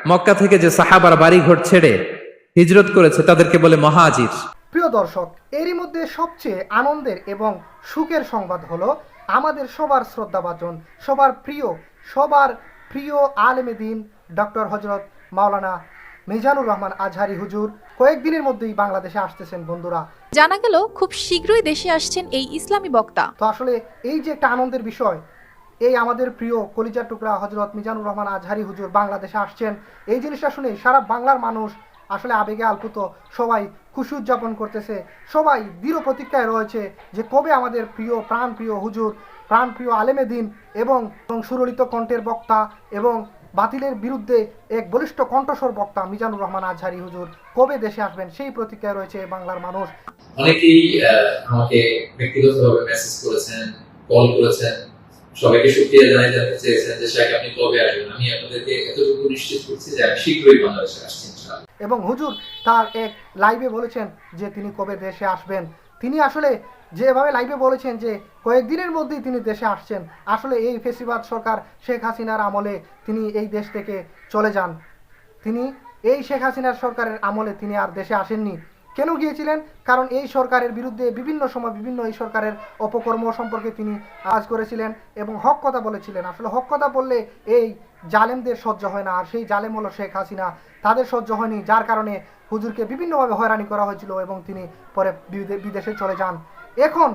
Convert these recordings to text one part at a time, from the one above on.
মক্কা থেকে যে সাহাবার বাড়িঘর ছেড়ে হিজরত করেছে তাদেরকে বলে মহাজির। প্রিয় দর্শক, এরই মধ্যে সবচেয়ে আনন্দের এবং সুখের সংবাদ হলো আমাদের সবার শ্রদ্ধাভাজন, সবার প্রিয় আলেমে দ্বীন ডক্টর হযরত মাওলানা মিজানুর রহমান আজহারী হুজুর কয়েকদিনের মধ্যেই বাংলাদেশে আসতেছেন বন্ধুরা। জানা গেল খুব শীঘ্রই দেশে আসছেন এই ইসলামী বক্তা। তো আসলে এই যে একটা আনন্দের বিষয়, এই আমাদের প্রিয় কলিজার টুকরা হযরত মিজানুর রহমান আজহারী হুজুর বাংলাদেশে আসছেন, এই জিনিসটা শুনে সারা বাংলার মানুষ আসলে আবেগে আপ্লুত, সবাই খুশি উদযাপন করতেছে, সবাই দৃঢ় প্রতীক্ষায় রয়েছে যে কবে আমাদের প্রাণপ্রিয় হুজুর, প্রাণপ্রিয় আলেমে দ্বীন এবং সুললিত কণ্ঠের বক্তা এবং বাতিলের বিরুদ্ধে এক বলিষ্ঠ কণ্ঠস্বর বক্তা মিজানুর রহমান আজহারী হুজুর কবে দেশে আসবেন, সেই প্রতীক্ষায় রয়েছে বাংলার মানুষ। অনেকেই আমাকে ব্যক্তিগতভাবে মেসেজ করেছেন, কল করেছেন, সবাইকে শুকরিয়া জানাতে চেয়েছেন যে শাইখ আপনি কবে আসবেন। আমি আপনাদেরকে এতটুকু নিশ্চিত করছি যে আমি শীঘ্রই বাংলাদেশে আসছি ইনশাআল্লাহ। এবং হুজুর তার এক লাইভে বলেছেন যে তিনি কবে দেশে আসবেন। তিনি আসলে যেভাবে লাইভে বলেছেন যে কয়েকদিনের মধ্যেই তিনি দেশে আসছেন, আসলে এই ফেসিবাদ সরকার শেখ হাসিনার আমলে তিনি এই দেশ থেকে চলে যান। তিনি এই শেখ হাসিনার সরকারের আমলে তিনি আর দেশে আসেননি। কেন গিয়েছিলেন? কারণ এই সরকারের বিরুদ্ধে বিভিন্ন সময় বিভিন্ন এই সরকারের অপকর্ম সম্পর্কে তিনি আওয়াজ করেছিলেন এবং হক কথা বলেছিলেন। আসলে হক কথা বললে এই জালেমদের সহ্য হয় না, আর সেই জালেম হলো শেখ হাসিনা, তাদের সহ্য হয়নি, যার কারণে হুজুরকে বিভিন্নভাবে হয়রানি করা হয়েছিল এবং তিনি পরে বিদেশে চলে যান। এখন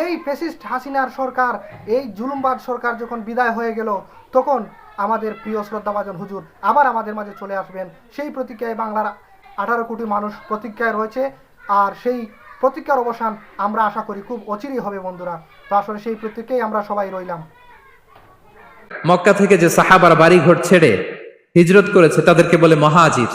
এই ফ্যাসিস্ট হাসিনার সরকার, এই জুলুমবাদ সরকার যখন বিদায় হয়ে গেল, তখন আমাদের প্রিয় শ্রদ্ধাভাজন হুজুর আবার আমাদের মাঝে চলে আসবেন। সেই প্রতীক্ষায় বাংলার 18 কোটি মানুষ প্রতীক্ষায় রয়েছে, আর সেই প্রতীক্ষার অবসান আমরা আশা করি খুব অচিরেই হবে বন্ধুরা। তো আসলে সেই প্রতীক্ষায় আমরা সবাই রইলাম। মক্কা থেকে যে সাহাবার বাড়িঘর ছেড়ে হিজরত করেছে তাদেরকে বলে মহাজির।